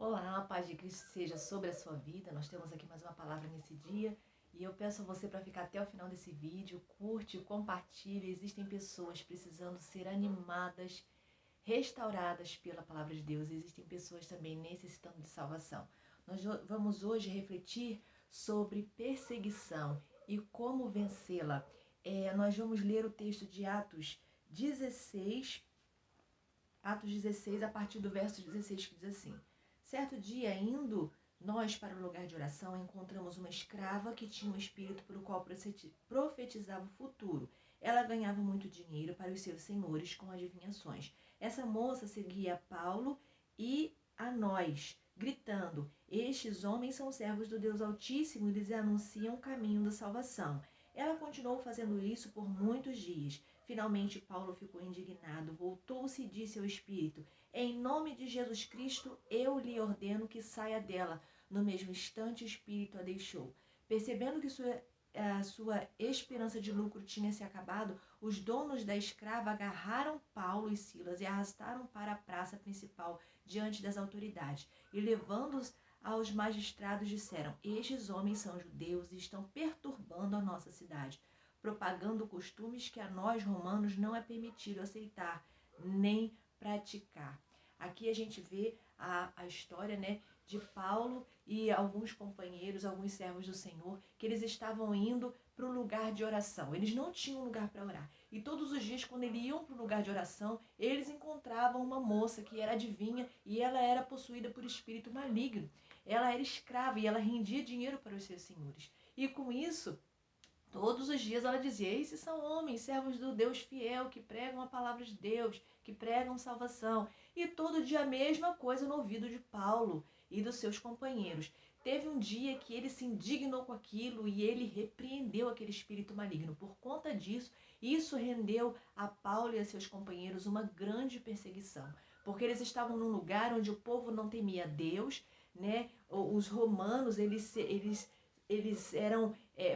Olá, a paz de Cristo seja sobre a sua vida. Nós temos aqui mais uma palavra nesse dia e eu peço a você para ficar até o final desse vídeo, curte, compartilhe. Existem pessoas precisando ser animadas, restauradas pela palavra de Deus. Existem pessoas também necessitando de salvação. Nós vamos hoje refletir sobre perseguição e como vencê-la. Nós vamos ler o texto de Atos 16, a partir do verso 16, que diz assim: Certo dia, indo nós para o lugar de oração, encontramos uma escrava que tinha um espírito pelo qual profetizava o futuro. Ela ganhava muito dinheiro para os seus senhores com adivinhações. Essa moça seguia Paulo e a nós, gritando: Estes homens são servos do Deus Altíssimo e lhes anunciam o caminho da salvação. Ela continuou fazendo isso por muitos dias. Finalmente, Paulo ficou indignado, voltou-se e disse ao espírito: Em nome de Jesus Cristo, eu lhe ordeno que saia dela. No mesmo instante, o espírito a deixou. Percebendo que sua esperança de lucro tinha se acabado, os donos da escrava agarraram Paulo e Silas e arrastaram para a praça principal diante das autoridades. E levando-os aos magistrados, disseram: Estes homens são judeus e estão perturbando a nossa cidade, propagando costumes que a nós romanos não é permitido aceitar nem praticar. Aqui a gente vê a história, né, de Paulo e alguns companheiros, alguns servos do Senhor, que eles estavam indo para o lugar de oração. Eles não tinham lugar para orar. E todos os dias, quando eles iam para o lugar de oração, eles encontravam uma moça que era adivinha e ela era possuída por espírito maligno. Ela era escrava e ela rendia dinheiro para os seus senhores. E com isso, todos os dias ela dizia: Esses são homens, servos do Deus fiel, que pregam a palavra de Deus, que pregam salvação. E todo dia a mesma coisa no ouvido de Paulo e dos seus companheiros. Teve um dia que ele se indignou com aquilo e ele repreendeu aquele espírito maligno. Por conta disso, isso rendeu a Paulo e a seus companheiros uma grande perseguição, porque eles estavam num lugar onde o povo não temia Deus, né? Os romanos, eles eram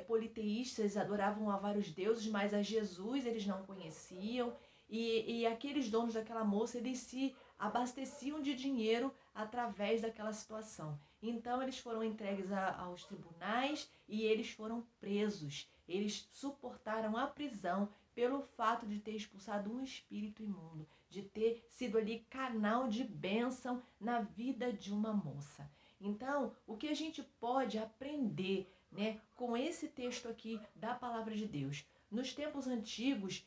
politeístas, adoravam a vários deuses, mas a Jesus eles não conheciam. E aqueles donos daquela moça, eles se abasteciam de dinheiro através daquela situação. Então eles foram entregues aos tribunais e eles foram presos. Eles suportaram a prisão pelo fato de ter expulsado um espírito imundo, de ter sido ali canal de bênção na vida de uma moça. Então, o que a gente pode aprender, né, com esse texto aqui da palavra de Deus? Nos tempos antigos,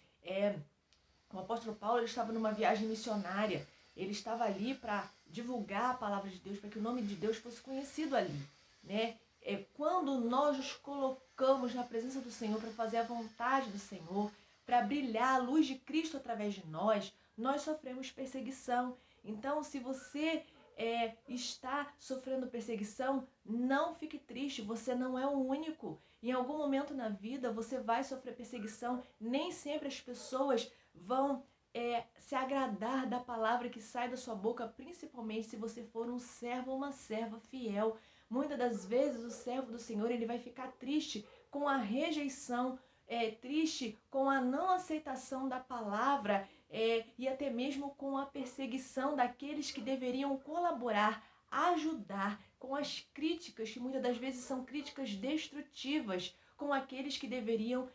o apóstolo Paulo ele estava numa viagem missionária. Ele estava ali para divulgar a palavra de Deus, para que o nome de Deus fosse conhecido ali, né? Quando nós nos colocamos na presença do Senhor para fazer a vontade do Senhor, para brilhar a luz de Cristo através de nós sofremos perseguição. Então, se você está sofrendo perseguição, não fique triste, você não é o único. Em algum momento na vida você vai sofrer perseguição. Nem sempre as pessoas vão se agradar da palavra que sai da sua boca, principalmente se você for um servo ou uma serva fiel. Muitas das vezes o servo do Senhor ele vai ficar triste com a rejeição, triste com a não aceitação da palavra, e até mesmo com a perseguição daqueles que deveriam colaborar, ajudar, com as críticas, que muitas das vezes são críticas destrutivas, com aqueles que deveriam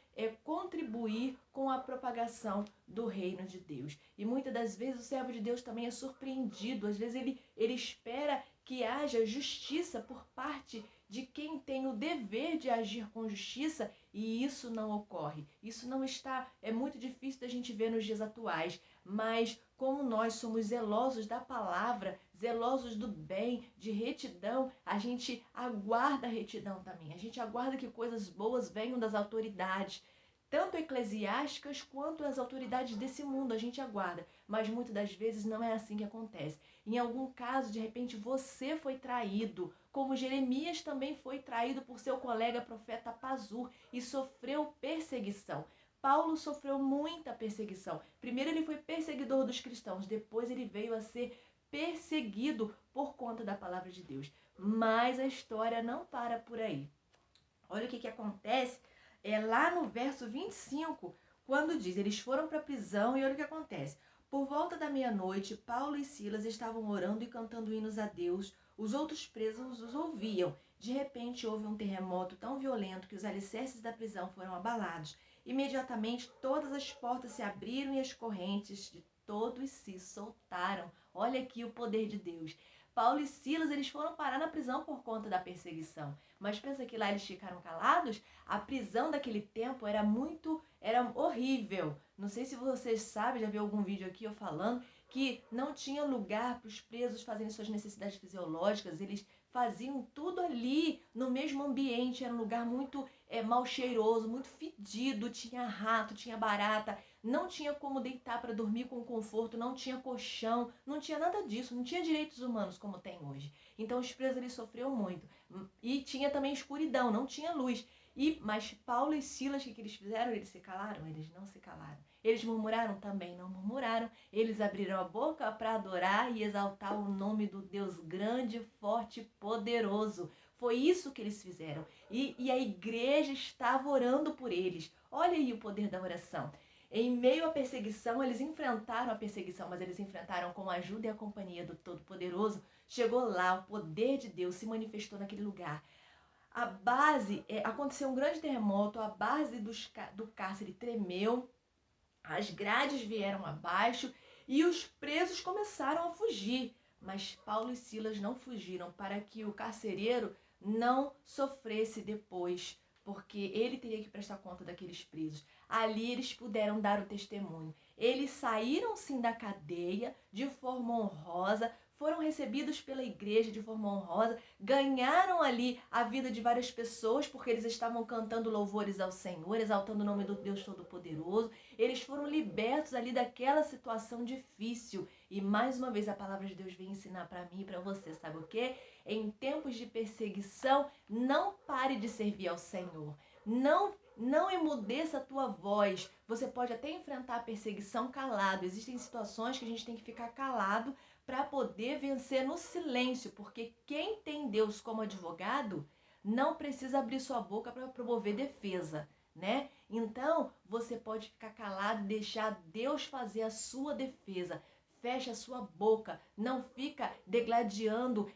contribuir com a propagação do reino de Deus. E muitas das vezes o servo de Deus também é surpreendido. Às vezes ele espera que haja justiça por parte de quem tem o dever de agir com justiça, e isso não ocorre. Isso não está, é muito difícil da gente ver nos dias atuais, mas como nós somos zelosos da palavra, zelosos do bem, de retidão, a gente aguarda a retidão também. A gente aguarda que coisas boas venham das autoridades, tanto eclesiásticas quanto as autoridades desse mundo, a gente aguarda, mas muitas das vezes não é assim que acontece. Em algum caso, de repente, você foi traído, como Jeremias também foi traído por seu colega profeta Pazur e sofreu perseguição. Paulo sofreu muita perseguição. Primeiro ele foi perseguidor dos cristãos, depois ele veio a ser perseguido por conta da palavra de Deus. Mas a história não para por aí. Olha o que acontece lá no verso 25, quando diz: eles foram para a prisão, e olha o que acontece. Por volta da meia-noite, Paulo e Silas estavam orando e cantando hinos a Deus. Os outros presos os ouviam. De repente, houve um terremoto tão violento que os alicerces da prisão foram abalados. Imediatamente, todas as portas se abriram e as correntes de todos se soltaram. Olha aqui o poder de Deus. Paulo e Silas, eles foram parar na prisão por conta da perseguição. Mas pensa que lá eles ficaram calados? A prisão daquele tempo era horrível. Não sei se vocês sabem, já viu algum vídeo aqui eu falando que não tinha lugar para os presos fazerem suas necessidades fisiológicas. Eles faziam tudo ali no mesmo ambiente. Era um lugar muito mal cheiroso, muito fedido. Tinha rato, tinha barata. Não tinha como deitar para dormir com conforto. Não tinha colchão. Não tinha nada disso. Não tinha direitos humanos como tem hoje. Então os presos eles sofriam muito. E tinha também escuridão. Não tinha luz. Mas Paulo e Silas, o que eles fizeram? Eles se calaram? Eles não se calaram. Eles murmuraram? Também não murmuraram. Eles abriram a boca para adorar e exaltar o nome do Deus grande, forte e poderoso. Foi isso que eles fizeram. E a igreja estava orando por eles. Olha aí o poder da oração. Em meio à perseguição, eles enfrentaram a perseguição, mas eles enfrentaram com a ajuda e a companhia do Todo-Poderoso. Chegou lá, o poder de Deus se manifestou naquele lugar. Aconteceu um grande terremoto, a base do cárcere tremeu, as grades vieram abaixo e os presos começaram a fugir. Mas Paulo e Silas não fugiram para que o carcereiro não sofresse depois, porque ele teria que prestar conta daqueles presos. Ali eles puderam dar o testemunho. Eles saíram sim da cadeia de forma honrosa, foram recebidos pela igreja de forma honrosa, ganharam ali a vida de várias pessoas, porque eles estavam cantando louvores ao Senhor, exaltando o nome do Deus Todo-Poderoso. Eles foram libertos ali daquela situação difícil. E mais uma vez a palavra de Deus vem ensinar para mim e para você, sabe o quê? Em tempos de perseguição, não pare de servir ao Senhor. Não emudeça a tua voz. Você pode até enfrentar a perseguição calado. Existem situações que a gente tem que ficar calado para poder vencer no silêncio, porque quem tem Deus como advogado não precisa abrir sua boca para promover defesa, né? Então, você pode ficar calado e deixar Deus fazer a sua defesa. Fecha a sua boca, não fica degladiando,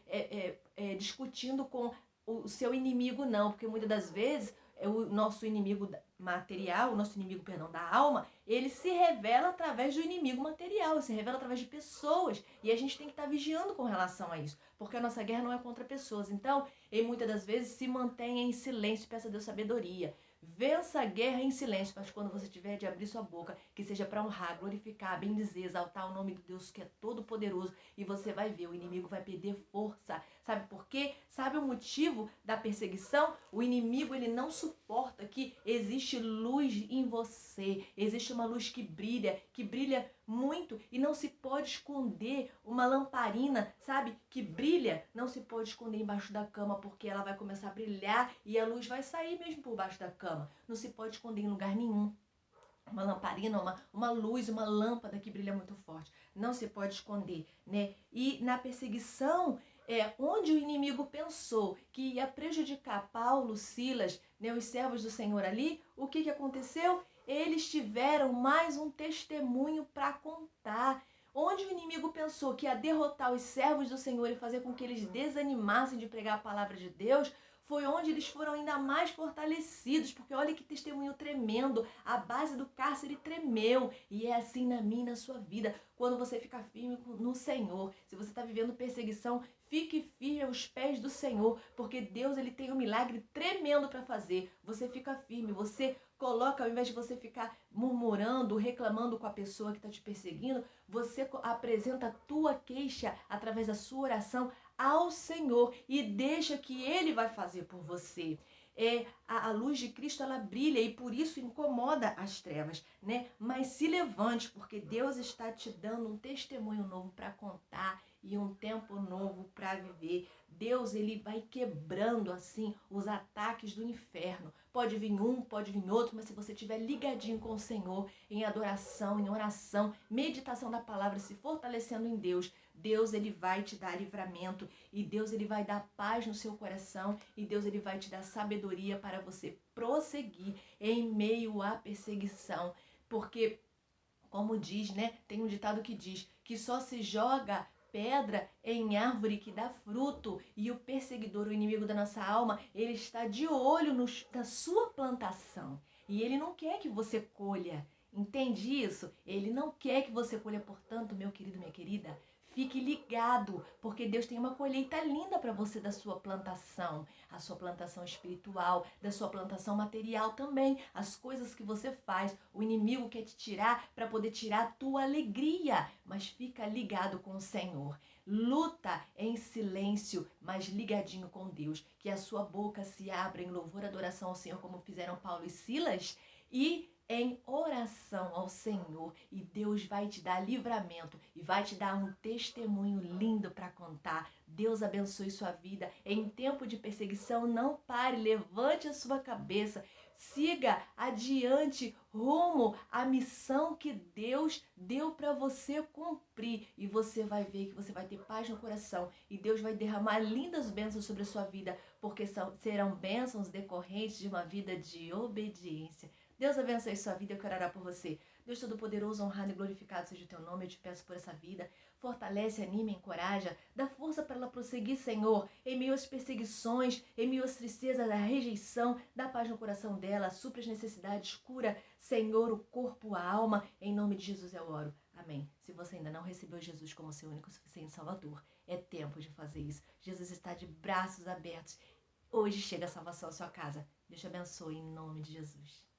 discutindo com o seu inimigo, não, porque muitas das vezes o nosso inimigo material, o nosso inimigo, perdão, da alma, ele se revela através do inimigo material, se revela através de pessoas, e a gente tem que estar vigiando com relação a isso, porque a nossa guerra não é contra pessoas. Então, ele muitas das vezes se mantenha em silêncio, peça a Deus sabedoria. Vença a guerra em silêncio, mas quando você tiver de abrir sua boca, que seja para honrar, glorificar, bendizer, exaltar o nome de Deus que é todo poderoso, e você vai ver, o inimigo vai perder força. Sabe por quê? Sabe o motivo da perseguição? O inimigo, ele não suporta que existe luz em você. Existe uma luz que brilha muito e não se pode esconder. Uma lamparina, sabe, que brilha, não se pode esconder embaixo da cama, porque ela vai começar a brilhar e a luz vai sair mesmo por baixo da cama. Não se pode esconder em lugar nenhum. Uma lamparina, uma luz, uma lâmpada que brilha muito forte. Não se pode esconder, né? E na perseguição, onde o inimigo pensou que ia prejudicar Paulo, Silas, né, os servos do Senhor ali, o que aconteceu? Eles tiveram mais um testemunho para contar. Onde o inimigo pensou que ia derrotar os servos do Senhor e fazer com que eles desanimassem de pregar a palavra de Deus, foi onde eles foram ainda mais fortalecidos, porque olha que testemunho tremendo, a base do cárcere tremeu, e é assim na minha e na sua vida, quando você ficar firme no Senhor. Se você está vivendo perseguição, fique firme aos pés do Senhor, porque Deus, ele tem um milagre tremendo para fazer. Você fica firme, você coloca, ao invés de você ficar murmurando, reclamando com a pessoa que está te perseguindo, você apresenta a tua queixa através da sua oração ao Senhor e deixa que Ele vai fazer por você. A luz de Cristo, ela brilha e por isso incomoda as trevas, né? Mas se levante, porque Deus está te dando um testemunho novo para contar e um tempo novo para viver. Deus, ele vai quebrando assim os ataques do inferno. Pode vir um, pode vir outro, mas se você estiver ligadinho com o Senhor, em adoração, em oração, meditação da palavra, se fortalecendo em Deus, Deus, ele vai te dar livramento e Deus, ele vai dar paz no seu coração e Deus, ele vai te dar sabedoria para você prosseguir em meio à perseguição, porque Como diz, né? Tem um ditado que diz que só se joga pedra em árvore que dá fruto, e o perseguidor, o inimigo da nossa alma, ele está de olho na sua plantação e ele não quer que você colha. Entende isso? Ele não quer que você colha. Portanto, meu querido, minha querida, fique ligado, porque Deus tem uma colheita linda para você da sua plantação, a sua plantação espiritual, da sua plantação material também, as coisas que você faz. O inimigo quer te tirar para poder tirar a tua alegria, mas fica ligado com o Senhor. Luta em silêncio, mas ligadinho com Deus, que a sua boca se abra em louvor e adoração ao Senhor, como fizeram Paulo e Silas, e em oração ao Senhor, e Deus vai te dar livramento e vai te dar um testemunho lindo para contar. Deus abençoe sua vida. Em tempo de perseguição, não pare, levante a sua cabeça, siga adiante rumo à missão que Deus deu para você cumprir, e você vai ver que você vai ter paz no coração e Deus vai derramar lindas bênçãos sobre a sua vida, porque serão bênçãos decorrentes de uma vida de obediência. Deus abençoe sua vida, eu quero orar por você. Deus Todo-Poderoso, honrado e glorificado seja o teu nome, eu te peço por essa vida. Fortalece, anima, encoraja, dá força para ela prosseguir, Senhor, em meio às perseguições, em meio às tristezas, à rejeição, dá paz no coração dela, supra as necessidades, cura, Senhor, o corpo, a alma, em nome de Jesus eu oro. Amém. Se você ainda não recebeu Jesus como seu único e suficiente Salvador, é tempo de fazer isso. Jesus está de braços abertos. Hoje chega a salvação à sua casa. Deus te abençoe em nome de Jesus.